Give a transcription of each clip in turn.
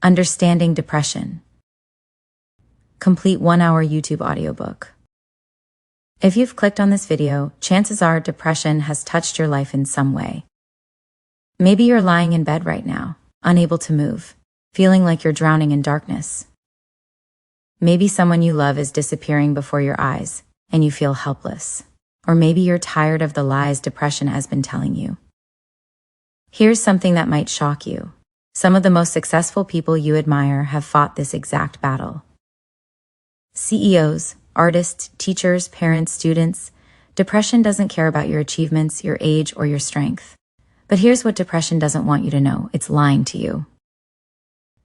Understanding Depression. Complete 1-hour YouTube audiobook. If you've clicked on this video, chances are depression has touched your life in some way. Maybe you're lying in bed right now, unable to move, feeling like you're drowning in darkness. Maybe someone you love is disappearing before your eyes, and you feel helpless. Or maybe you're tired of the lies depression has been telling you. Here's something that might shock you. Some of the most successful people you admire have fought this exact battle. CEOs, artists, teachers, parents, students. Depression doesn't care about your achievements, your age, or your strength. But here's what depression doesn't want you to know. It's lying to you.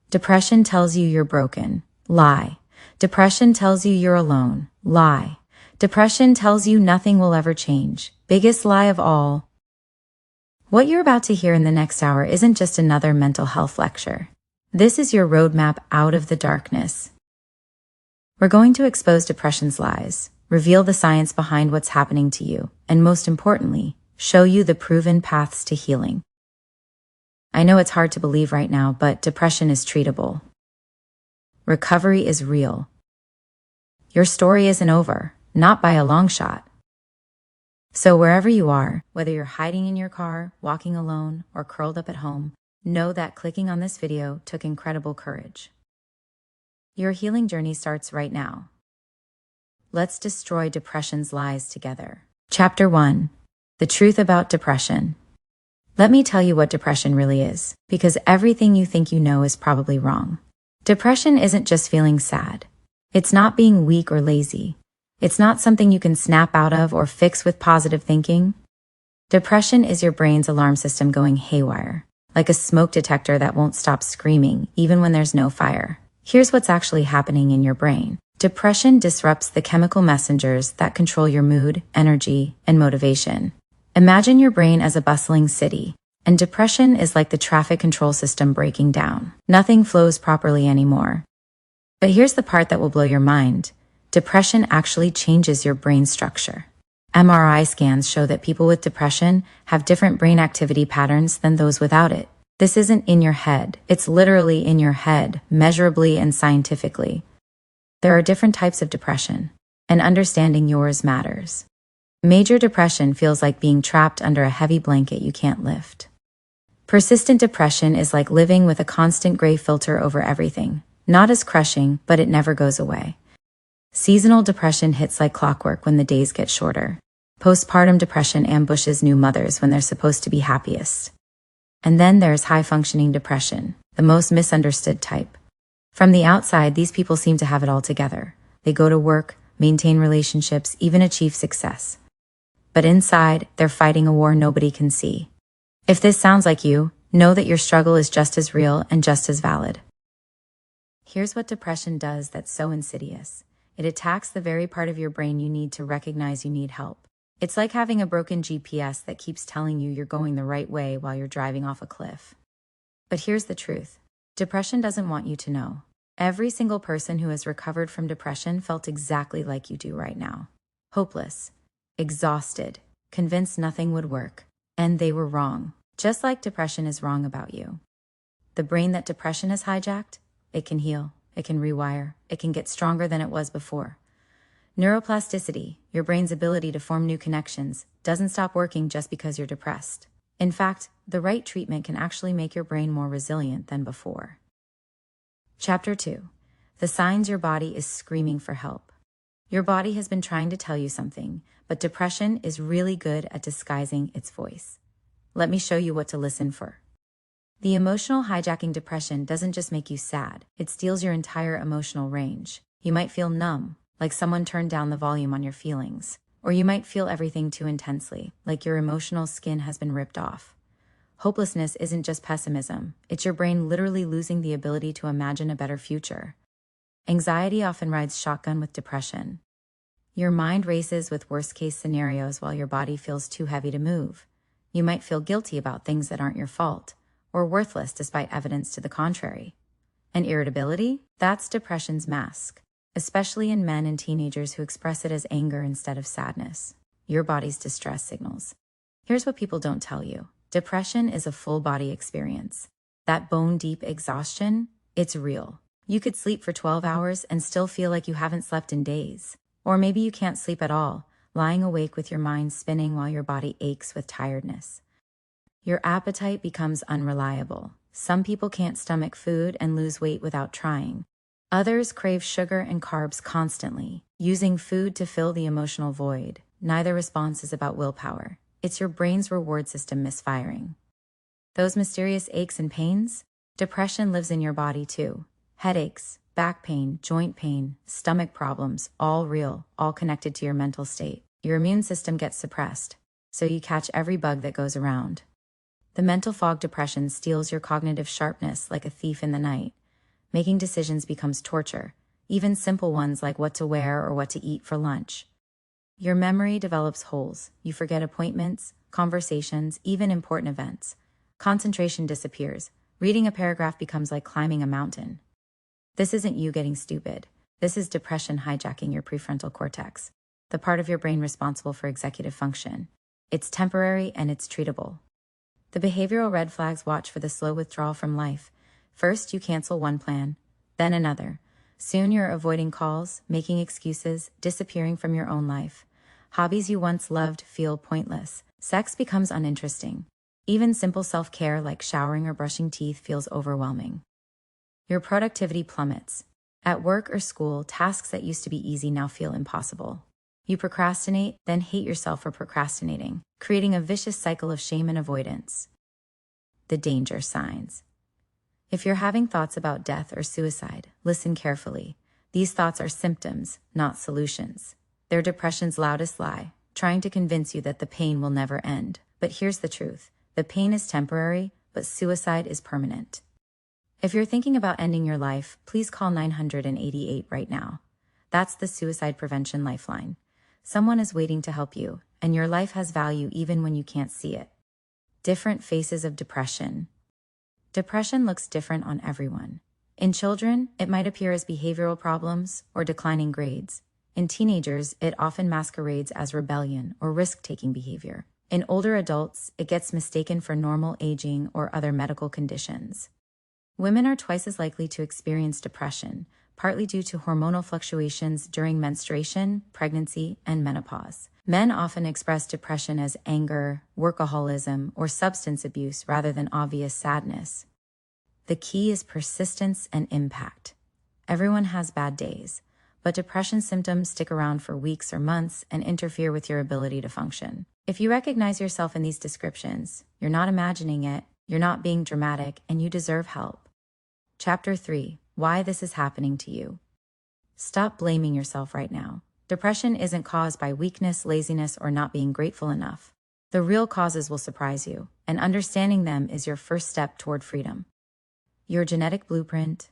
Depression tells you you're broken. Lie. Depression tells you you're alone. Lie. Depression tells you nothing will ever change. Biggest lie of all. What you're about to hear in the next hour isn't just another mental health lecture. This is your roadmap out of the darkness. We're going to expose depression's lies, reveal the science behind what's happening to you, and most importantly, show you the proven paths to healing. I know it's hard to believe right now, but depression is treatable. Recovery is real. Your story isn't over, not by a long shot. So wherever you are, whether you're hiding in your car, walking alone, or curled up at home, know that clicking on this video took incredible courage. Your healing journey starts right now. Let's destroy depression's lies together. Chapter 1. The Truth About Depression. Let me tell you what depression really is, because everything you think you know is probably wrong. Depression isn't just feeling sad. It's not being weak or lazy. It's not something you can snap out of or fix with positive thinking. Depression is your brain's alarm system going haywire, like a smoke detector that won't stop screaming even when there's no fire. Here's what's actually happening in your brain. Depression disrupts the chemical messengers that control your mood, energy, and motivation. Imagine your brain as a bustling city, and depression is like the traffic control system breaking down. Nothing flows properly anymore. But here's the part that will blow your mind. Depression actually changes your brain structure. MRI scans show that people with depression have different brain activity patterns than those without it. This isn't in your head. It's literally in your head, measurably and scientifically. There are different types of depression, and understanding yours matters. Major depression feels like being trapped under a heavy blanket you can't lift. Persistent depression is like living with a constant gray filter over everything. Not as crushing, but it never goes away. Seasonal depression hits like clockwork when the days get shorter. Postpartum depression ambushes new mothers when they're supposed to be happiest. And then there's high-functioning depression, the most misunderstood type. From the outside, these people seem to have it all together. They go to work, maintain relationships, even achieve success. But inside, they're fighting a war nobody can see. If this sounds like you, know that your struggle is just as real and just as valid. Here's what depression does that's so insidious. It attacks the very part of your brain you need to recognize you need help. It's like having a broken GPS that keeps telling you you're going the right way while you're driving off a cliff. But here's the truth. Depression doesn't want you to know. Every single person who has recovered from depression felt exactly like you do right now. Hopeless, exhausted, convinced nothing would work. And they were wrong. Just like depression is wrong about you. The brain that depression has hijacked, it can heal. It can rewire. It can get stronger than it was before. Neuroplasticity, your brain's ability to form new connections, doesn't stop working just because you're depressed. In fact, the right treatment can actually make your brain more resilient than before. Chapter 2. The signs your body is screaming for help. Your body has been trying to tell you something, but depression is really good at disguising its voice. Let me show you what to listen for. The emotional hijacking depression doesn't just make you sad, it steals your entire emotional range. You might feel numb, like someone turned down the volume on your feelings. Or you might feel everything too intensely, like your emotional skin has been ripped off. Hopelessness isn't just pessimism, it's your brain literally losing the ability to imagine a better future. Anxiety often rides shotgun with depression. Your mind races with worst-case scenarios while your body feels too heavy to move. You might feel guilty about things that aren't your fault, or worthless despite evidence to the contrary. And irritability? That's depression's mask, especially in men and teenagers who express it as anger instead of sadness. Your body's distress signals. Here's what people don't tell you. Depression is a full-body experience. That bone-deep exhaustion, It's real. You could sleep for 12 hours and still feel like you haven't slept in days. Or maybe you can't sleep at all, lying awake with your mind spinning while your body aches with tiredness. Your appetite becomes unreliable. Some people can't stomach food and lose weight without trying. Others crave sugar and carbs constantly, using food to fill the emotional void. Neither response is about willpower. It's your brain's reward system misfiring. Those mysterious aches and pains? Depression lives in your body too. Headaches, back pain, joint pain, stomach problems, all real, all connected to your mental state. Your immune system gets suppressed, so you catch every bug that goes around. The mental fog depression steals your cognitive sharpness like a thief in the night. Making decisions becomes torture, even simple ones like what to wear or what to eat for lunch. Your memory develops holes. You forget appointments, conversations, even important events. Concentration disappears. Reading a paragraph becomes like climbing a mountain. This isn't you getting stupid. This is depression hijacking your prefrontal cortex, the part of your brain responsible for executive function. It's temporary and it's treatable. The behavioral red flags watch for the slow withdrawal from life. First, you cancel one plan, then another. Soon you're avoiding calls, making excuses, disappearing from your own life. Hobbies you once loved feel pointless. Sex becomes uninteresting. Even simple self-care like showering or brushing teeth feels overwhelming. Your productivity plummets. At work or school, tasks that used to be easy now feel impossible. You procrastinate, then hate yourself for procrastinating, creating a vicious cycle of shame and avoidance. The danger signs. If you're having thoughts about death or suicide, listen carefully. These thoughts are symptoms, not solutions. They're depression's loudest lie, trying to convince you that the pain will never end. But here's the truth. The pain is temporary, but suicide is permanent. If you're thinking about ending your life, please call 988 right now. That's the suicide prevention lifeline. Someone is waiting to help you, and your life has value even when you can't see it. Different phases of depression. Depression looks different on everyone. In children, it might appear as behavioral problems or declining grades. In teenagers, it often masquerades as rebellion or risk-taking behavior. In older adults, it gets mistaken for normal aging or other medical conditions. Women are twice as likely to experience depression, partly due to hormonal fluctuations during menstruation, pregnancy, and menopause. Men often express depression as anger, workaholism, or substance abuse rather than obvious sadness. The key is persistence and impact. Everyone has bad days, but depression symptoms stick around for weeks or months and interfere with your ability to function. If you recognize yourself in these descriptions, you're not imagining it, you're not being dramatic, and you deserve help. Chapter 3. Why this is happening to you. Stop blaming yourself right now. Depression isn't caused by weakness, laziness, or not being grateful enough. The real causes will surprise you, and understanding them is your first step toward freedom. Your genetic blueprint.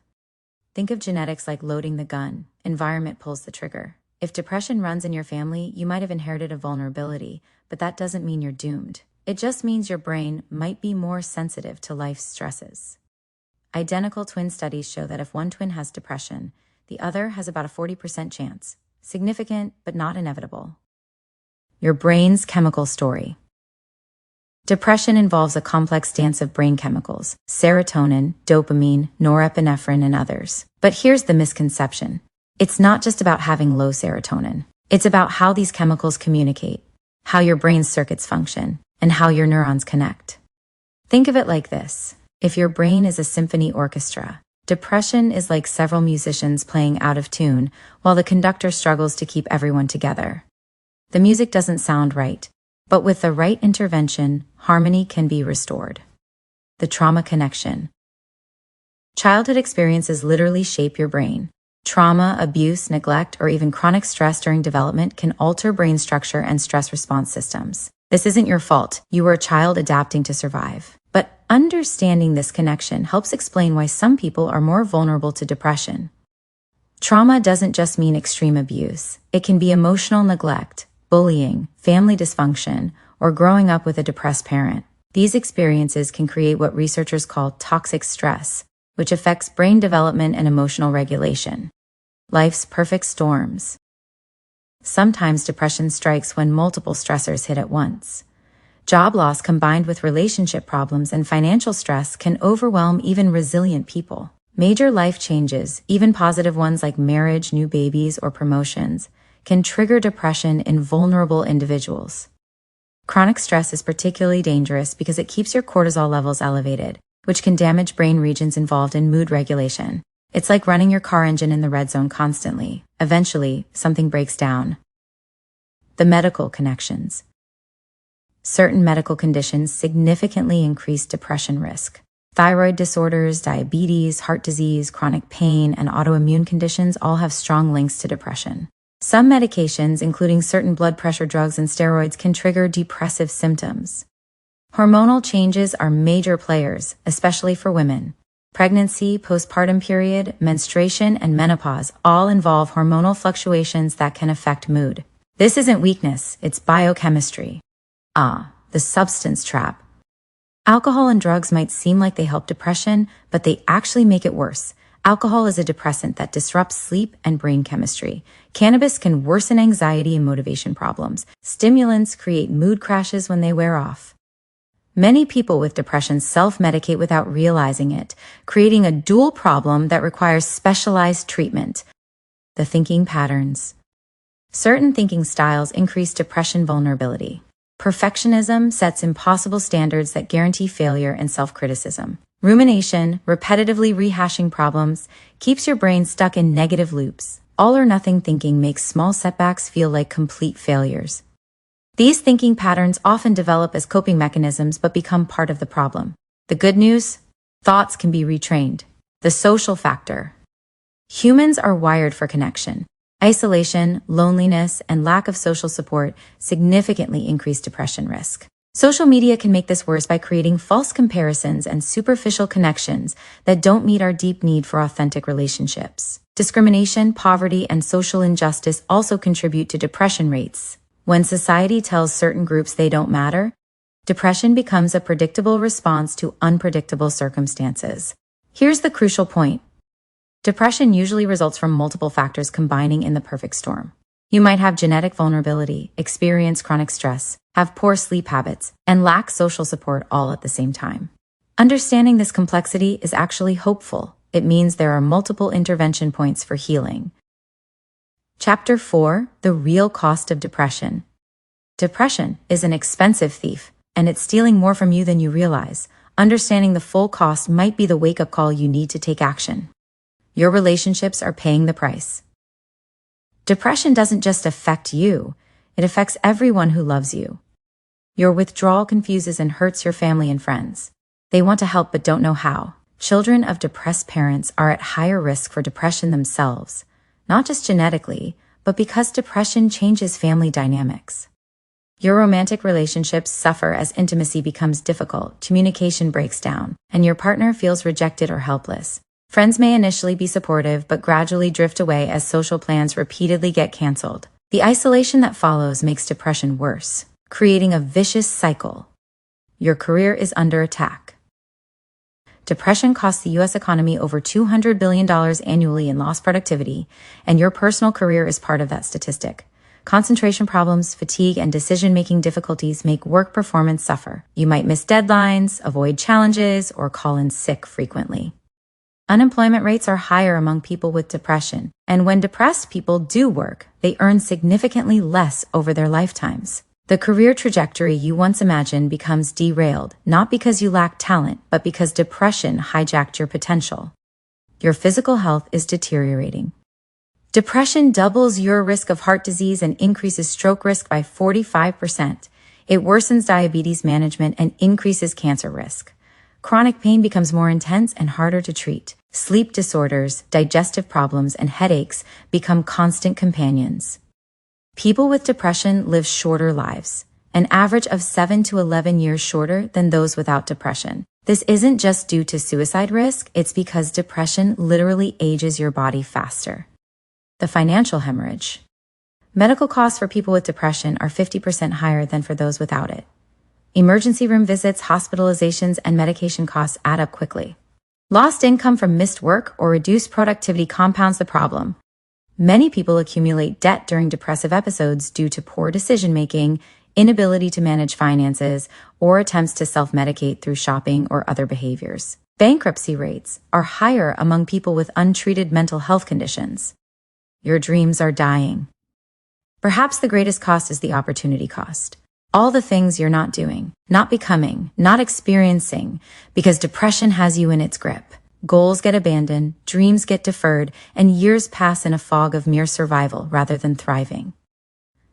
Think of genetics like loading the gun. Environment pulls the trigger. If depression runs in your family, you might have inherited a vulnerability, but that doesn't mean you're doomed. It just means your brain might be more sensitive to life's stresses. Identical twin studies show that if one twin has depression, the other has about a 40% chance. Significant, but not inevitable. Your brain's chemical story. Depression involves a complex dance of brain chemicals, serotonin, dopamine, norepinephrine, and others. But here's the misconception. It's not just about having low serotonin. It's about how these chemicals communicate, how your brain's circuits function, and how your neurons connect. Think of it like this. If your brain is a symphony orchestra, depression is like several musicians playing out of tune while the conductor struggles to keep everyone together. The music doesn't sound right, but with the right intervention, harmony can be restored. The trauma connection. Childhood experiences literally shape your brain. Trauma, abuse, neglect, or even chronic stress during development can alter brain structure and stress response systems. This isn't your fault. You were a child adapting to survive. But understanding this connection helps explain why some people are more vulnerable to depression. Trauma doesn't just mean extreme abuse. It can be emotional neglect, bullying, family dysfunction, or growing up with a depressed parent. These experiences can create what researchers call toxic stress, which affects brain development and emotional regulation. Life's perfect storms. Sometimes depression strikes when multiple stressors hit at once. Job loss combined with relationship problems and financial stress can overwhelm even resilient people. Major life changes, even positive ones like marriage, new babies, or promotions, can trigger depression in vulnerable individuals. Chronic stress is particularly dangerous because it keeps your cortisol levels elevated, which can damage brain regions involved in mood regulation. It's like running your car engine in the red zone constantly. Eventually, something breaks down. The medical connections. Certain medical conditions significantly increase depression risk. Thyroid disorders, diabetes, heart disease, chronic pain, and autoimmune conditions all have strong links to depression. Some medications, including certain blood pressure drugs and steroids, can trigger depressive symptoms. Hormonal changes are major players, especially for women. Pregnancy, postpartum period, menstruation, and menopause all involve hormonal fluctuations that can affect mood. This isn't weakness, it's biochemistry. The substance trap. Alcohol and drugs might seem like they help depression, but they actually make it worse. Alcohol is a depressant that disrupts sleep and brain chemistry. Cannabis can worsen anxiety and motivation problems. Stimulants create mood crashes when they wear off. Many people with depression self-medicate without realizing it, creating a dual problem that requires specialized treatment. The thinking patterns. Certain thinking styles increase depression vulnerability. Perfectionism sets impossible standards that guarantee failure and self-criticism. Rumination, repetitively rehashing problems, keeps your brain stuck in negative loops. All-or-nothing thinking makes small setbacks feel like complete failures. These thinking patterns often develop as coping mechanisms but become part of the problem. The good news? Thoughts can be retrained. The social factor. Humans are wired for connection. Isolation, loneliness, and lack of social support significantly increase depression risk. Social media can make this worse by creating false comparisons and superficial connections that don't meet our deep need for authentic relationships. Discrimination, poverty, and social injustice also contribute to depression rates. When society tells certain groups they don't matter, depression becomes a predictable response to unpredictable circumstances. Here's the crucial point. Depression usually results from multiple factors combining in the perfect storm. You might have genetic vulnerability, experience chronic stress, have poor sleep habits, and lack social support all at the same time. Understanding this complexity is actually hopeful. It means there are multiple intervention points for healing. Chapter 4: The Real Cost of Depression. Depression is an expensive thief, and it's stealing more from you than you realize. Understanding the full cost might be the wake-up call you need to take action. Your relationships are paying the price. Depression doesn't just affect you, it affects everyone who loves you. Your withdrawal confuses and hurts your family and friends. They want to help but don't know how. Children of depressed parents are at higher risk for depression themselves, not just genetically, but because depression changes family dynamics. Your romantic relationships suffer as intimacy becomes difficult, communication breaks down, and your partner feels rejected or helpless. Friends may initially be supportive, but gradually drift away as social plans repeatedly get canceled. The isolation that follows makes depression worse, creating a vicious cycle. Your career is under attack. Depression costs the U.S. economy over $200 billion annually in lost productivity, and your personal career is part of that statistic. Concentration problems, fatigue, and decision-making difficulties make work performance suffer. You might miss deadlines, avoid challenges, or call in sick frequently. Unemployment rates are higher among people with depression, and when depressed people do work, they earn significantly less over their lifetimes. The career trajectory you once imagined becomes derailed, not because you lack talent, but because depression hijacked your potential. Your physical health is deteriorating. Depression doubles your risk of heart disease and increases stroke risk by 45%. It worsens diabetes management and increases cancer risk. Chronic pain becomes more intense and harder to treat. Sleep disorders, digestive problems, and headaches become constant companions. People with depression live shorter lives, an average of 7 to 11 years shorter than those without depression. This isn't just due to suicide risk, it's because depression literally ages your body faster. The financial hemorrhage. Medical costs for people with depression are 50% higher than for those without it. Emergency room visits, hospitalizations, and medication costs add up quickly. Lost income from missed work or reduced productivity compounds the problem. Many people accumulate debt during depressive episodes due to poor decision-making, inability to manage finances, or attempts to self-medicate through shopping or other behaviors. Bankruptcy rates are higher among people with untreated mental health conditions. Your dreams are dying. Perhaps the greatest cost is the opportunity cost. All the things you're not doing, not becoming, not experiencing, because depression has you in its grip. Goals get abandoned, dreams get deferred, and years pass in a fog of mere survival rather than thriving.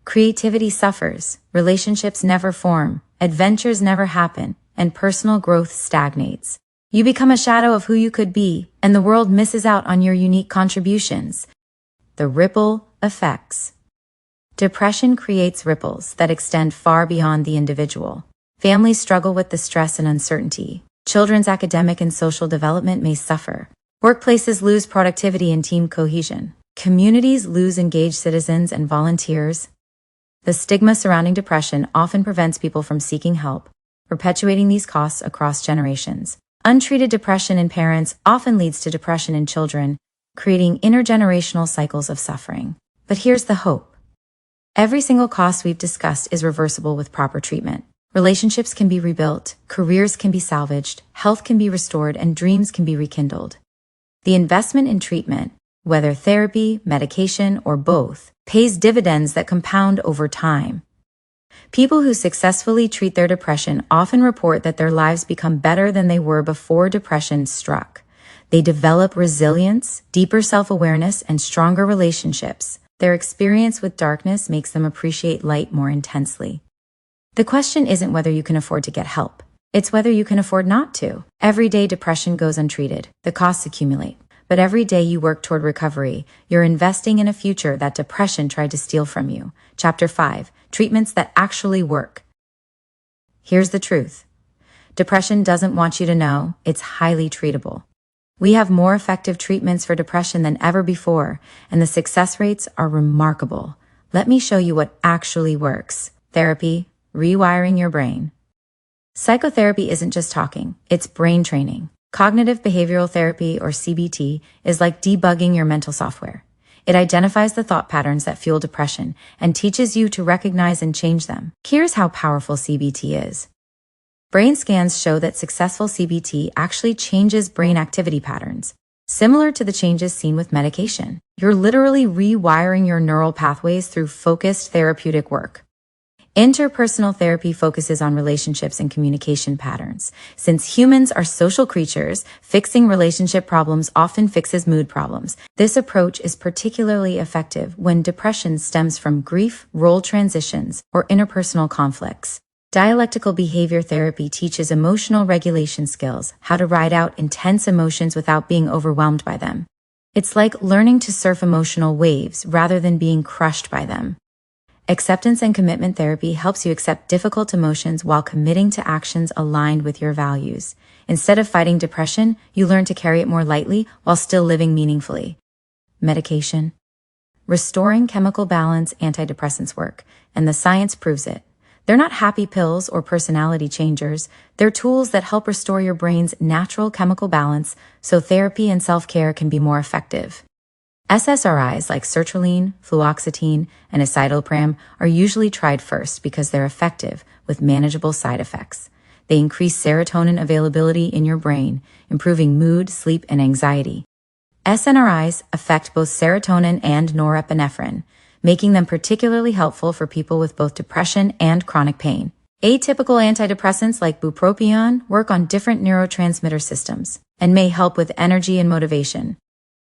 Creativity suffers, relationships never form, adventures never happen, and personal growth stagnates. You become a shadow of who you could be, and the world misses out on your unique contributions. The ripple effects. Depression creates ripples that extend far beyond the individual. Families struggle with the stress and uncertainty. Children's academic and social development may suffer. Workplaces lose productivity and team cohesion. Communities lose engaged citizens and volunteers. The stigma surrounding depression often prevents people from seeking help, perpetuating these costs across generations. Untreated depression in parents often leads to depression in children, creating intergenerational cycles of suffering. But here's the hope. Every single cost we've discussed is reversible with proper treatment. Relationships can be rebuilt, careers can be salvaged, health can be restored, and dreams can be rekindled. The investment in treatment, whether therapy, medication, or both, pays dividends that compound over time. People who successfully treat their depression often report that their lives become better than they were before depression struck. They develop resilience, deeper self-awareness, and stronger relationships. Their experience with darkness makes them appreciate light more intensely. The question isn't whether you can afford to get help. It's whether you can afford not to. Every day depression goes untreated. The costs accumulate. But every day you work toward recovery, you're investing in a future that depression tried to steal from you. Chapter 5. Treatments that actually work. Here's the truth. Depression doesn't want you to know it's highly treatable. We have more effective treatments for depression than ever before, and the success rates are remarkable. Let me show you what actually works. Therapy, rewiring your brain. Psychotherapy isn't just talking, it's brain training. Cognitive behavioral therapy, or CBT, is like debugging your mental software. It identifies the thought patterns that fuel depression and teaches you to recognize and change them. Here's how powerful CBT is. Brain scans show that successful CBT actually changes brain activity patterns, similar to the changes seen with medication. You're literally rewiring your neural pathways through focused therapeutic work. Interpersonal therapy focuses on relationships and communication patterns. Since humans are social creatures, fixing relationship problems often fixes mood problems. This approach is particularly effective when depression stems from grief, role transitions, or interpersonal conflicts. Dialectical behavior therapy teaches emotional regulation skills, how to ride out intense emotions without being overwhelmed by them. It's like learning to surf emotional waves rather than being crushed by them. Acceptance and commitment therapy helps you accept difficult emotions while committing to actions aligned with your values. Instead of fighting depression, you learn to carry it more lightly while still living meaningfully. Medication. Restoring chemical balance antidepressants work, and the science proves it. They're not happy pills or personality changers. They're tools that help restore your brain's natural chemical balance so therapy and self-care can be more effective. SSRIs like sertraline, fluoxetine, and escitalopram are usually tried first because they're effective with manageable side effects. They increase serotonin availability in your brain, improving mood, sleep, and anxiety. SNRIs affect both serotonin and norepinephrine, making them particularly helpful for people with both depression and chronic pain. Atypical antidepressants like bupropion work on different neurotransmitter systems and may help with energy and motivation.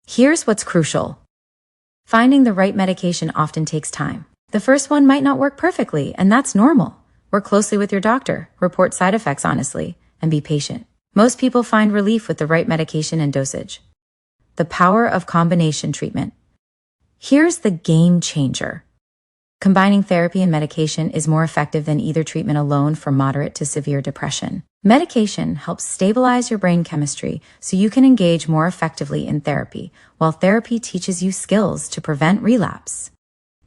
Here's what's crucial. Finding the right medication often takes time. The first one might not work perfectly, and that's normal. Work closely with your doctor, report side effects honestly, and be patient. Most people find relief with the right medication and dosage. The power of combination treatment. Here's the game changer. Combining therapy and medication is more effective than either treatment alone for moderate to severe depression. Medication helps stabilize your brain chemistry so you can engage more effectively in therapy, while therapy teaches you skills to prevent relapse.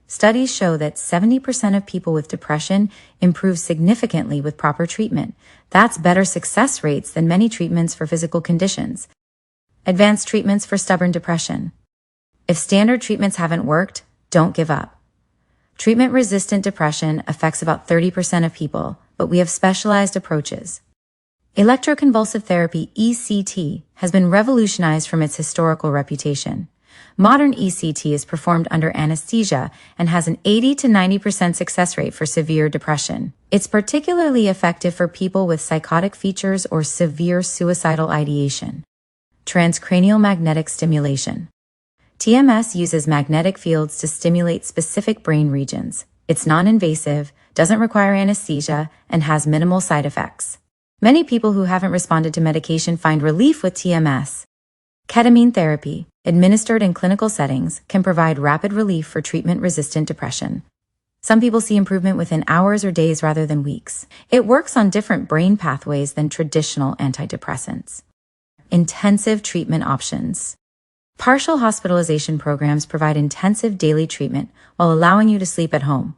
Studies show that 70% of people with depression improve significantly with proper treatment. That's better success rates than many treatments for physical conditions. Advanced treatments for stubborn depression. If standard treatments haven't worked, don't give up. Treatment-resistant depression affects about 30% of people, but we have specialized approaches. Electroconvulsive therapy, ECT, has been revolutionized from its historical reputation. Modern ECT is performed under anesthesia and has an 80 to 90% success rate for severe depression. It's particularly effective for people with psychotic features or severe suicidal ideation. Transcranial magnetic stimulation. TMS uses magnetic fields to stimulate specific brain regions. It's non-invasive, doesn't require anesthesia, and has minimal side effects. Many people who haven't responded to medication find relief with TMS. Ketamine therapy, administered in clinical settings, can provide rapid relief for treatment-resistant depression. Some people see improvement within hours or days rather than weeks. It works on different brain pathways than traditional antidepressants. Intensive treatment options. Partial hospitalization programs provide intensive daily treatment while allowing you to sleep at home.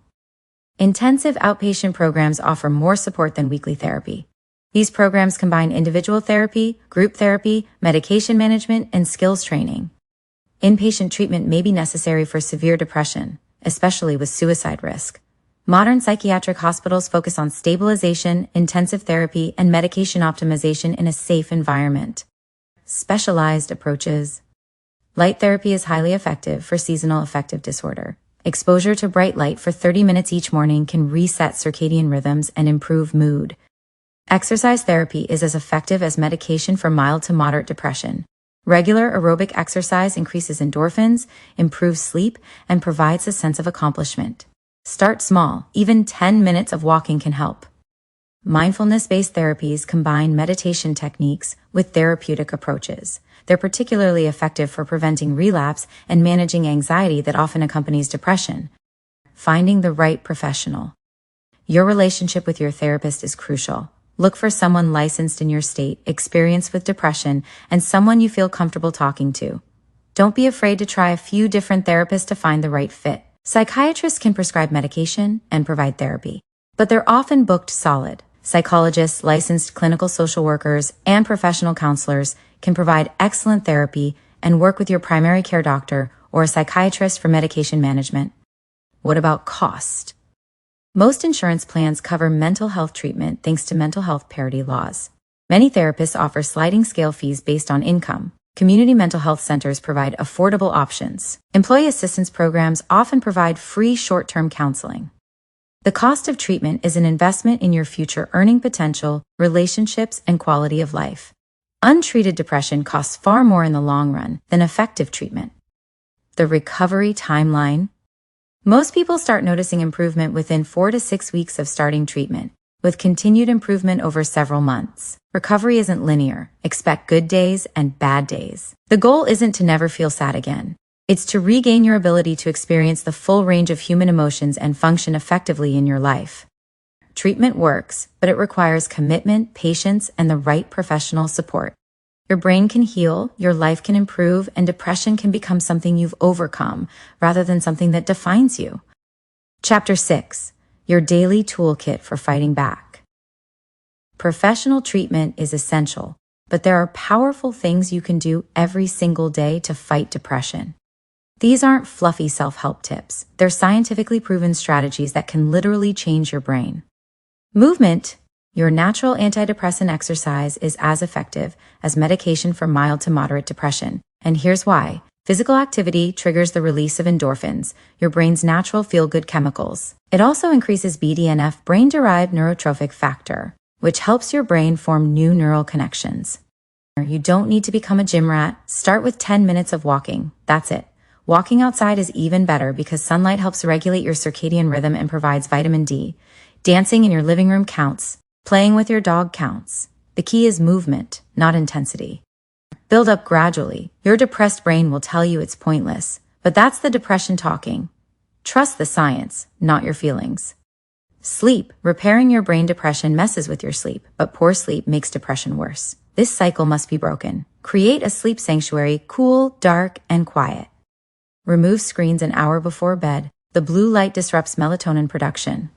Intensive outpatient programs offer more support than weekly therapy. These programs combine individual therapy, group therapy, medication management, and skills training. Inpatient treatment may be necessary for severe depression, especially with suicide risk. Modern psychiatric hospitals focus on stabilization, intensive therapy, and medication optimization in a safe environment. Specialized approaches. Light therapy is highly effective for seasonal affective disorder. Exposure to bright light for 30 minutes each morning can reset circadian rhythms and improve mood. Exercise therapy is as effective as medication for mild to moderate depression. Regular aerobic exercise increases endorphins, improves sleep, and provides a sense of accomplishment. Start small. Even 10 minutes of walking can help. Mindfulness-based therapies combine meditation techniques with therapeutic approaches. They're particularly effective for preventing relapse and managing anxiety that often accompanies depression. Finding the right professional. Your relationship with your therapist is crucial. Look for someone licensed in your state, experienced with depression, and someone you feel comfortable talking to. Don't be afraid to try a few different therapists to find the right fit. Psychiatrists can prescribe medication and provide therapy, but they're often booked solid. Psychologists, licensed clinical social workers, and professional counselors can provide excellent therapy and work with your primary care doctor or a psychiatrist for medication management. What about cost? Most insurance plans cover mental health treatment thanks to mental health parity laws. Many therapists offer sliding scale fees based on income. Community mental health centers provide affordable options. Employee assistance programs often provide free short-term counseling. The cost of treatment is an investment in your future earning potential, relationships, and quality of life. Untreated depression costs far more in the long run than effective treatment. The recovery timeline. Most people start noticing improvement within 4 to 6 weeks of starting treatment, with continued improvement over several months. Recovery isn't linear. Expect good days and bad days. The goal isn't to never feel sad again. It's to regain your ability to experience the full range of human emotions and function effectively in your life. Treatment works, but it requires commitment, patience, and the right professional support. Your brain can heal, your life can improve, and depression can become something you've overcome rather than something that defines you. Chapter 6. Your daily toolkit for fighting back. Professional treatment is essential, but there are powerful things you can do every single day to fight depression. These aren't fluffy self-help tips. They're scientifically proven strategies that can literally change your brain. Movement. Your natural antidepressant exercise is as effective as medication for mild to moderate depression. And here's why. Physical activity triggers the release of endorphins, your brain's natural feel-good chemicals. It also increases BDNF, brain-derived neurotrophic factor, which helps your brain form new neural connections. You don't need to become a gym rat. Start with 10 minutes of walking. That's it. Walking outside is even better because sunlight helps regulate your circadian rhythm and provides vitamin D. Dancing in your living room counts. Playing with your dog counts. The key is movement, not intensity. Build up gradually. Your depressed brain will tell you it's pointless, but that's the depression talking. Trust the science, not your feelings. Sleep. Repairing your brain depression messes with your sleep, but poor sleep makes depression worse. This cycle must be broken. Create a sleep sanctuary, cool, dark, and quiet. Remove screens an hour before bed. The blue light disrupts melatonin production.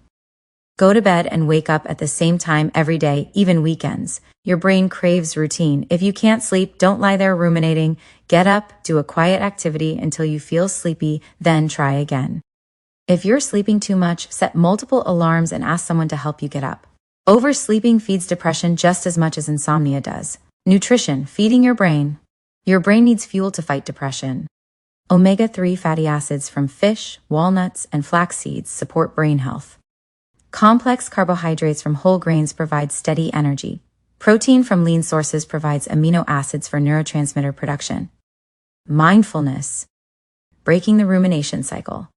Go to bed and wake up at the same time every day, even weekends. Your brain craves routine. If you can't sleep, don't lie there ruminating. Get up, do a quiet activity until you feel sleepy, then try again. If you're sleeping too much, set multiple alarms and ask someone to help you get up. Oversleeping feeds depression just as much as insomnia does. Nutrition, feeding your brain. Your brain needs fuel to fight depression. Omega-3 fatty acids from fish, walnuts, and flax seeds support brain health. Complex carbohydrates from whole grains provide steady energy. Protein from lean sources provides amino acids for neurotransmitter production. Mindfulness. Breaking the rumination cycle.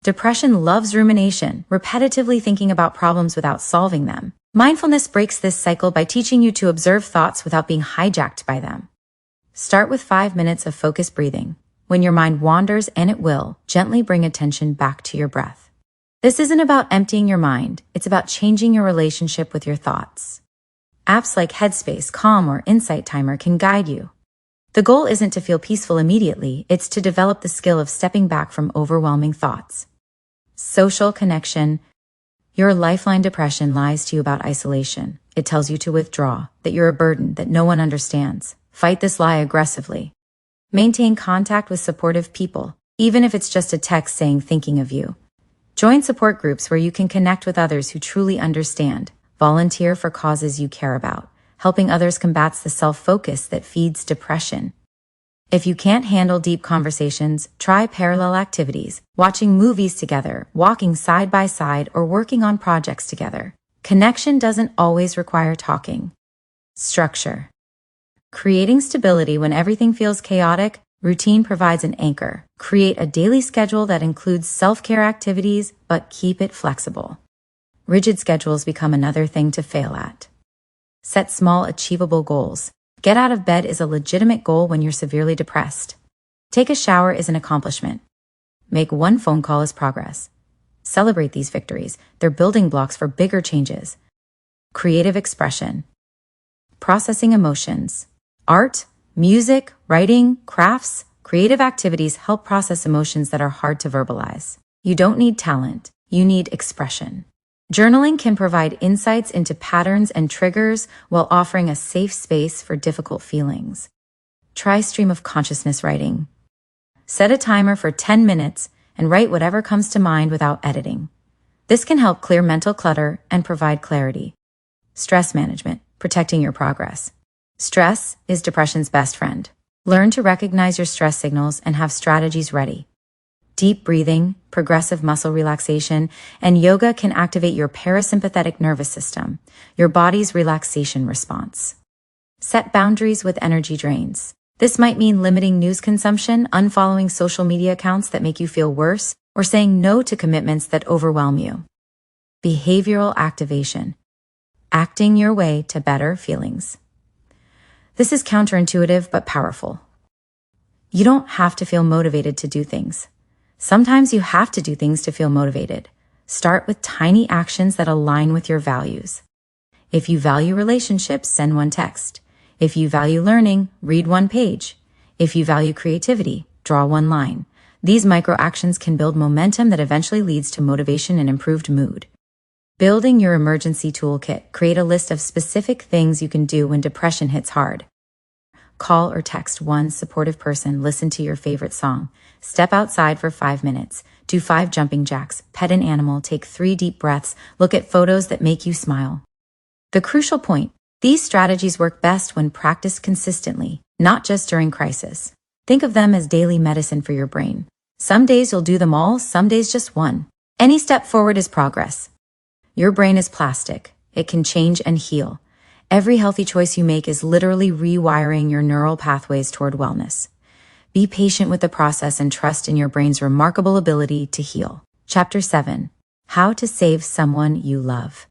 Depression loves rumination, repetitively thinking about problems without solving them. Mindfulness breaks this cycle by teaching you to observe thoughts without being hijacked by them. Start with 5 minutes of focused breathing. When your mind wanders, and it will, gently bring attention back to your breath. This isn't about emptying your mind, it's about changing your relationship with your thoughts. Apps like Headspace, Calm, or Insight Timer can guide you. The goal isn't to feel peaceful immediately, it's to develop the skill of stepping back from overwhelming thoughts. Social connection. Your lifeline depression lies to you about isolation. It tells you to withdraw, that you're a burden, that no one understands. Fight this lie aggressively. Maintain contact with supportive people, even if it's just a text saying thinking of you. Join support groups where you can connect with others who truly understand. Volunteer for causes you care about. Helping others combats the self-focus that feeds depression. If you can't handle deep conversations, try parallel activities, watching movies together, walking side by side, or working on projects together. Connection doesn't always require talking. Structure. Creating stability when everything feels chaotic, routine provides an anchor. Create a daily schedule that includes self-care activities, but keep it flexible. Rigid schedules become another thing to fail at. Set small, achievable goals. Get out of bed is a legitimate goal when you're severely depressed. Take a shower is an accomplishment. Make one phone call as progress. Celebrate these victories. They're building blocks for bigger changes. Creative expression. Processing emotions. Art, music, writing, crafts, creative activities help process emotions that are hard to verbalize. You don't need talent. You need expression. Journaling can provide insights into patterns and triggers while offering a safe space for difficult feelings. Try stream of consciousness writing. Set a timer for 10 minutes and write whatever comes to mind without editing. This can help clear mental clutter and provide clarity. Stress management, protecting your progress. Stress is depression's best friend. Learn to recognize your stress signals and have strategies ready. Deep breathing, progressive muscle relaxation, and yoga can activate your parasympathetic nervous system, your body's relaxation response. Set boundaries with energy drains. This might mean limiting news consumption, unfollowing social media accounts that make you feel worse, or saying no to commitments that overwhelm you. Behavioral activation. Acting your way to better feelings. This is counterintuitive but powerful. You don't have to feel motivated to do things. Sometimes you have to do things to feel motivated. Start with tiny actions that align with your values. If you value relationships, send one text. If you value learning, read one page. If you value creativity, draw one line. These micro actions can build momentum that eventually leads to motivation and improved mood. Building your emergency toolkit. Create a list of specific things you can do when depression hits hard. Call or text one supportive person, listen to your favorite song, step outside for 5 minutes, do 5 jumping jacks, pet an animal, take 3 deep breaths, look at photos that make you smile. The crucial point, these strategies work best when practiced consistently, not just during crisis. Think of them as daily medicine for your brain. Some days you'll do them all, some days just one. Any step forward is progress. Your brain is plastic. It can change and heal. Every healthy choice you make is literally rewiring your neural pathways toward wellness. Be patient with the process and trust in your brain's remarkable ability to heal. Chapter 7. How to Save Someone You Love.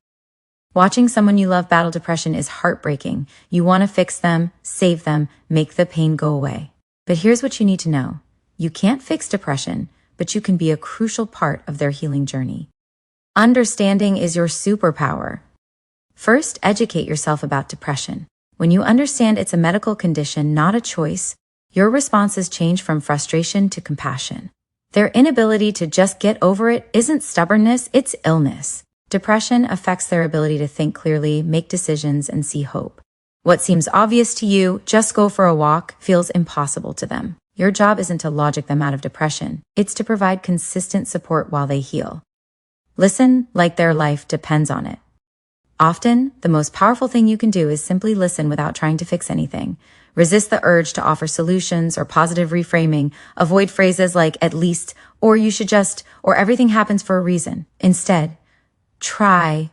Watching someone you love battle depression is heartbreaking. You want to fix them, save them, make the pain go away. But here's what you need to know. You can't fix depression, but you can be a crucial part of their healing journey. Understanding is your superpower. First, educate yourself about depression. When you understand it's a medical condition, not a choice, your responses change from frustration to compassion. Their inability to just get over it isn't stubbornness, it's illness. Depression affects their ability to think clearly, make decisions, and see hope. What seems obvious to you, just go for a walk, feels impossible to them. Your job isn't to logic them out of depression. It's to provide consistent support while they heal. Listen like their life depends on it. Often, the most powerful thing you can do is simply listen without trying to fix anything. Resist the urge to offer solutions or positive reframing. Avoid phrases like at least, or you should just, or everything happens for a reason. Instead, try.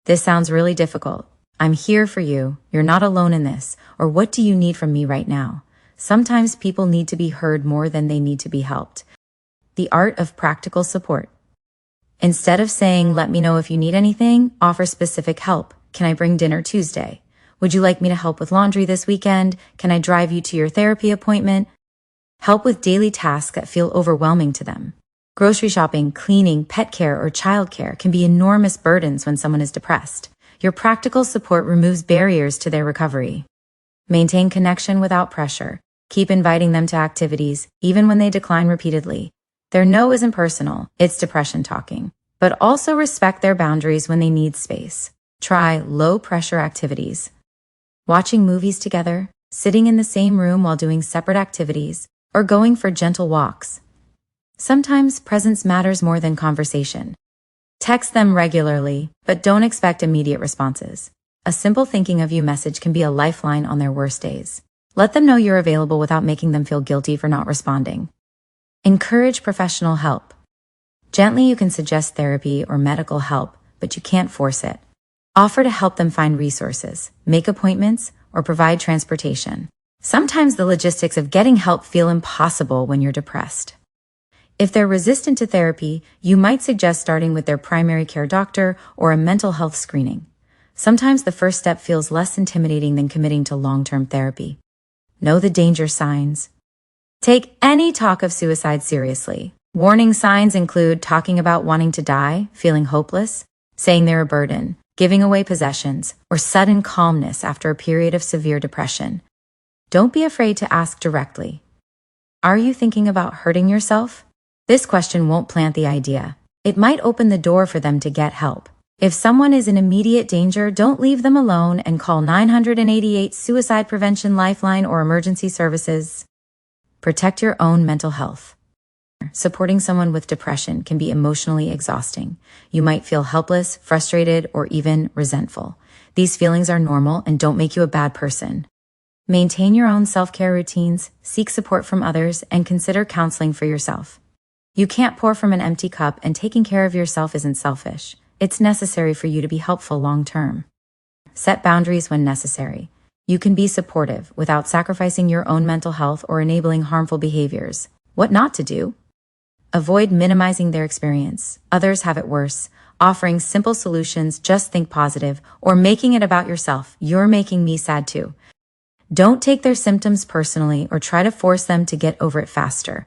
This sounds really difficult. I'm here for you. You're not alone in this. Or what do you need from me right now? Sometimes people need to be heard more than they need to be helped. The art of practical support. Instead of saying, let me know if you need anything, offer specific help. Can I bring dinner Tuesday? Would you like me to help with laundry this weekend? Can I drive you to your therapy appointment? Help with daily tasks that feel overwhelming to them. Grocery shopping, cleaning, pet care, or childcare can be enormous burdens when someone is depressed. Your practical support removes barriers to their recovery. Maintain connection without pressure. Keep inviting them to activities, even when they decline repeatedly. Their no isn't personal, it's depression talking. But also respect their boundaries when they need space. Try low-pressure activities. Watching movies together, sitting in the same room while doing separate activities, or going for gentle walks. Sometimes presence matters more than conversation. Text them regularly, but don't expect immediate responses. A simple thinking of you message can be a lifeline on their worst days. Let them know you're available without making them feel guilty for not responding. Encourage professional help. Gently, you can suggest therapy or medical help, but you can't force it. Offer to help them find resources, make appointments, or provide transportation. Sometimes the logistics of getting help feel impossible when you're depressed. If they're resistant to therapy, you might suggest starting with their primary care doctor or a mental health screening. Sometimes the first step feels less intimidating than committing to long-term therapy. Know the danger signs. Take any talk of suicide seriously. Warning signs include talking about wanting to die, feeling hopeless, saying they're a burden, giving away possessions, or sudden calmness after a period of severe depression. Don't be afraid to ask directly. Are you thinking about hurting yourself? This question won't plant the idea. It might open the door for them to get help. If someone is in immediate danger, don't leave them alone and call 988 Suicide Prevention Lifeline or emergency services. Protect your own mental health. Supporting someone with depression can be emotionally exhausting. You might feel helpless, frustrated, or even resentful. These feelings are normal and don't make you a bad person. Maintain your own self-care routines, seek support from others, and consider counseling for yourself. You can't pour from an empty cup, and taking care of yourself isn't selfish. It's necessary for you to be helpful long-term. Set boundaries when necessary. You can be supportive without sacrificing your own mental health or enabling harmful behaviors. What not to do? Avoid minimizing their experience. Others have it worse. Offering simple solutions, just think positive, or making it about yourself. You're making me sad too. Don't take their symptoms personally or try to force them to get over it faster.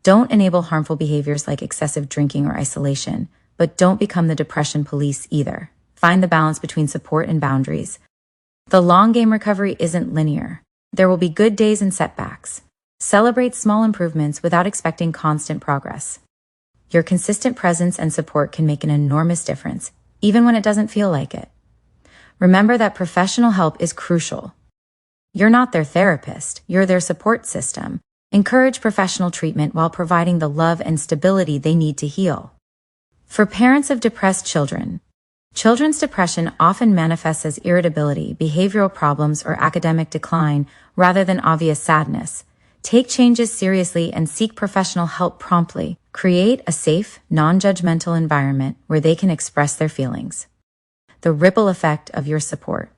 Don't enable harmful behaviors like excessive drinking or isolation, but don't become the depression police either. Find the balance between support and boundaries. The long game recovery isn't linear. There will be good days and setbacks. Celebrate small improvements without expecting constant progress. Your consistent presence and support can make an enormous difference, even when it doesn't feel like it. Remember that professional help is crucial. You're not their therapist, you're their support system. Encourage professional treatment while providing the love and stability they need to heal. For parents of depressed children, children's depression often manifests as irritability, behavioral problems, or academic decline rather than obvious sadness. Take changes seriously and seek professional help promptly. Create a safe, non-judgmental environment where they can express their feelings. The ripple effect of your support.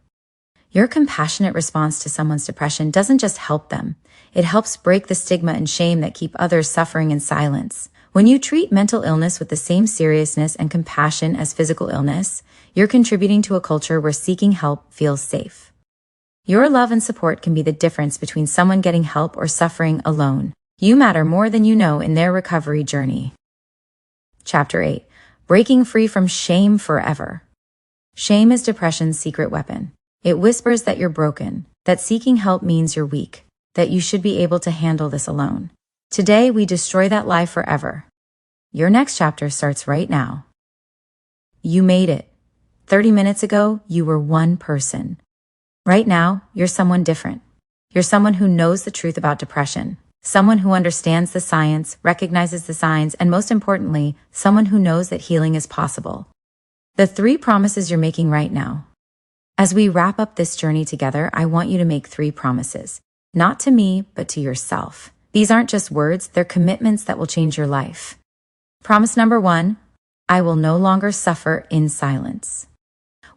Your compassionate response to someone's depression doesn't just help them. It helps break the stigma and shame that keep others suffering in silence. When you treat mental illness with the same seriousness and compassion as physical illness, you're contributing to a culture where seeking help feels safe. Your love and support can be the difference between someone getting help or suffering alone. You matter more than you know in their recovery journey. Chapter 8. Breaking free from shame forever. Shame is depression's secret weapon. It whispers that you're broken, that seeking help means you're weak, that you should be able to handle this alone. Today, we destroy that lie forever. Your next chapter starts right now. You made it. 30 minutes ago, you were one person. Right now, you're someone different. You're someone who knows the truth about depression, someone who understands the science, recognizes the signs, and most importantly, someone who knows that healing is possible. The 3 promises you're making right now. As we wrap up this journey together, I want you to make 3 promises. Not to me, but to yourself. These aren't just words, they're commitments that will change your life. Promise number 1, I will no longer suffer in silence.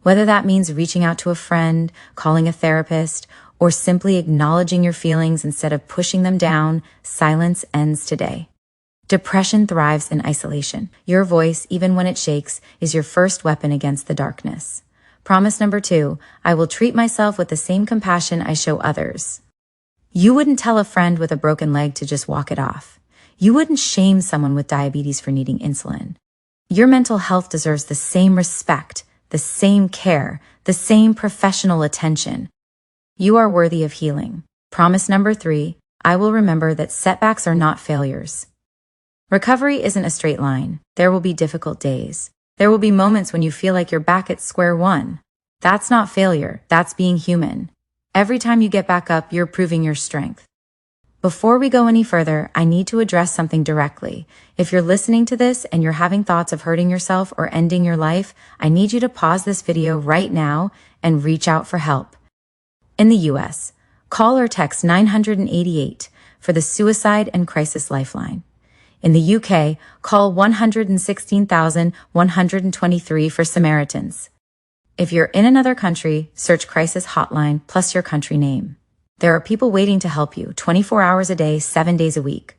Whether that means reaching out to a friend, calling a therapist, or simply acknowledging your feelings instead of pushing them down, silence ends today. Depression thrives in isolation. Your voice, even when it shakes, is your first weapon against the darkness. Promise number 2, I will treat myself with the same compassion I show others. You wouldn't tell a friend with a broken leg to just walk it off. You wouldn't shame someone with diabetes for needing insulin. Your mental health deserves the same respect, the same care, the same professional attention. You are worthy of healing. Promise number 3, I will remember that setbacks are not failures. Recovery isn't a straight line. There will be difficult days. There will be moments when you feel like you're back at square one. That's not failure, that's being human. Every time you get back up, you're proving your strength. Before we go any further, I need to address something directly. If you're listening to this and you're having thoughts of hurting yourself or ending your life, I need you to pause this video right now and reach out for help. In the US, call or text 988 for the Suicide and Crisis Lifeline. In the UK, call 116,123 for Samaritans. If you're in another country, search Crisis Hotline plus your country name. There are people waiting to help you 24 hours a day, 7 days a week.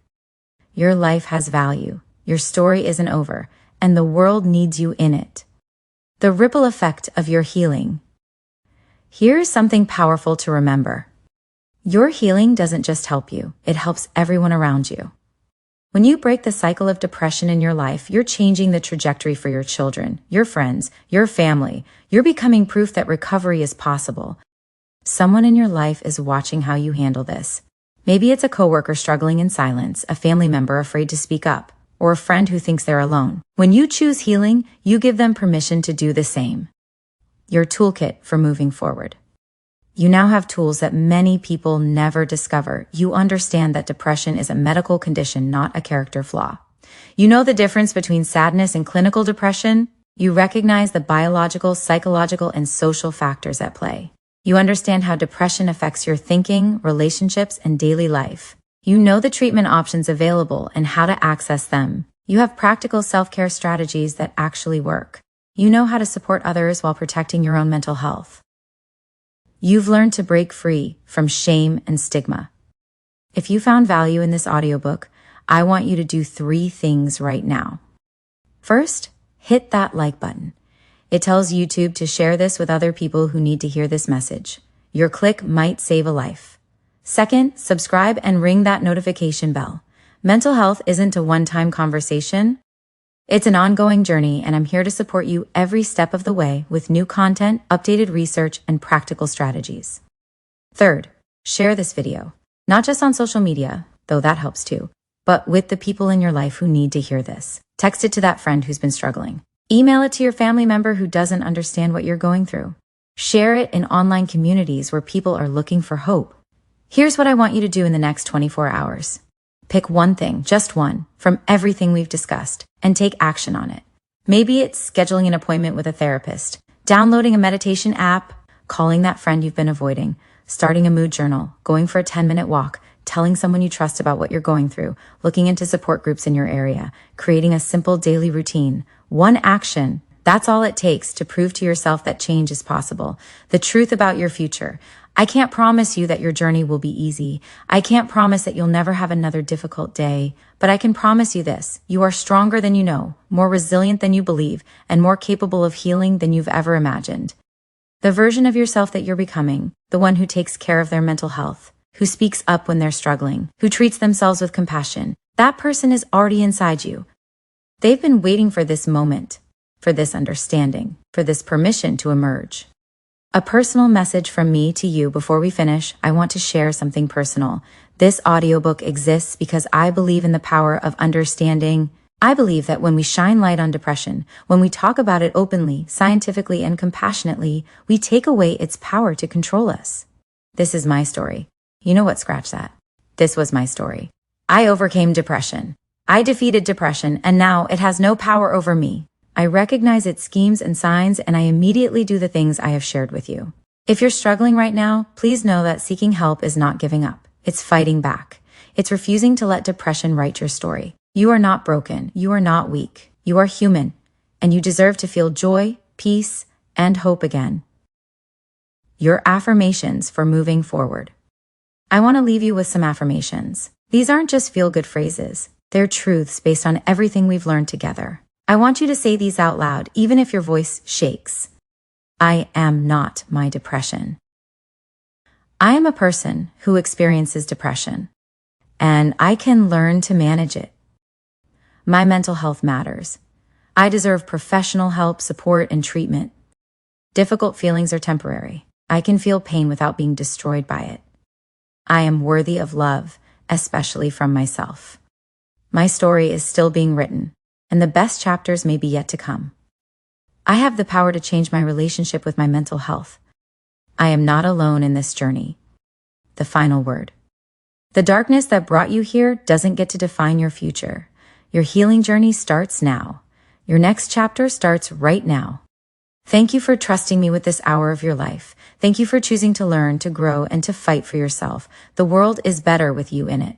Your life has value. Your story isn't over, and the world needs you in it. The ripple effect of your healing. Here's something powerful to remember. Your healing doesn't just help you, it helps everyone around you. When you break the cycle of depression in your life, you're changing the trajectory for your children, your friends, your family. You're becoming proof that recovery is possible. Someone in your life is watching how you handle this. Maybe it's a coworker struggling in silence, a family member afraid to speak up, or a friend who thinks they're alone. When you choose healing, you give them permission to do the same. Your toolkit for moving forward. You now have tools that many people never discover. You understand that depression is a medical condition, not a character flaw. You know the difference between sadness and clinical depression. You recognize the biological, psychological, and social factors at play. You understand how depression affects your thinking, relationships, and daily life. You know the treatment options available and how to access them. You have practical self-care strategies that actually work. You know how to support others while protecting your own mental health. You've learned to break free from shame and stigma. If you found value in this audiobook, I want you to do 3 things right now. First, hit that like button. It tells YouTube to share this with other people who need to hear this message. Your click might save a life. Second, subscribe and ring that notification bell. Mental health isn't a one-time conversation. It's an ongoing journey, and I'm here to support you every step of the way with new content, updated research, and practical strategies. Third, share this video, not just on social media, though that helps too, but with the people in your life who need to hear this. Text it to that friend who's been struggling. Email it to your family member who doesn't understand what you're going through. Share it in online communities where people are looking for hope. Here's what I want you to do in the next 24 hours. Pick one thing, just one, from everything we've discussed, and take action on it. Maybe it's scheduling an appointment with a therapist, downloading a meditation app, calling that friend you've been avoiding, starting a mood journal, going for a 10-minute walk, telling someone you trust about what you're going through, looking into support groups in your area, creating a simple daily routine. One action, that's all it takes to prove to yourself that change is possible. The truth about your future. I can't promise you that your journey will be easy. I can't promise that you'll never have another difficult day. But I can promise you this, you are stronger than you know, more resilient than you believe, and more capable of healing than you've ever imagined. The version of yourself that you're becoming, the one who takes care of their mental health, who speaks up when they're struggling, who treats themselves with compassion, that person is already inside you. They've been waiting for this moment, for this understanding, for this permission to emerge. A personal message from me to you before we finish. I want to share something personal. This audiobook exists because I believe in the power of understanding. I believe that when we shine light on depression, when we talk about it openly, scientifically, and compassionately, we take away its power to control us. This is my story. You know what? Scratch that. This was my story. I overcame depression. I defeated depression, and now it has no power over me. I recognize its schemes and signs, and I immediately do the things I have shared with you. If you're struggling right now, please know that seeking help is not giving up. It's fighting back. It's refusing to let depression write your story. You are not broken. You are not weak. You are human, and you deserve to feel joy, peace, and hope again. Your affirmations for moving forward. I want to leave you with some affirmations. These aren't just feel-good phrases. They're truths based on everything we've learned together. I want you to say these out loud, even if your voice shakes. I am not my depression. I am a person who experiences depression, and I can learn to manage it. My mental health matters. I deserve professional help, support, and treatment. Difficult feelings are temporary. I can feel pain without being destroyed by it. I am worthy of love, especially from myself. My story is still being written, and the best chapters may be yet to come. I have the power to change my relationship with my mental health. I am not alone in this journey. The final word. The darkness that brought you here doesn't get to define your future. Your healing journey starts now. Your next chapter starts right now. Thank you for trusting me with this hour of your life. Thank you for choosing to learn, to grow, and to fight for yourself. The world is better with you in it.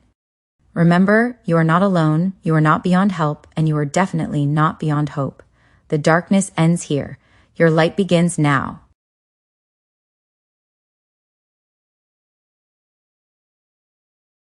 Remember, you are not alone, you are not beyond help, and you are definitely not beyond hope. The darkness ends here. Your light begins now.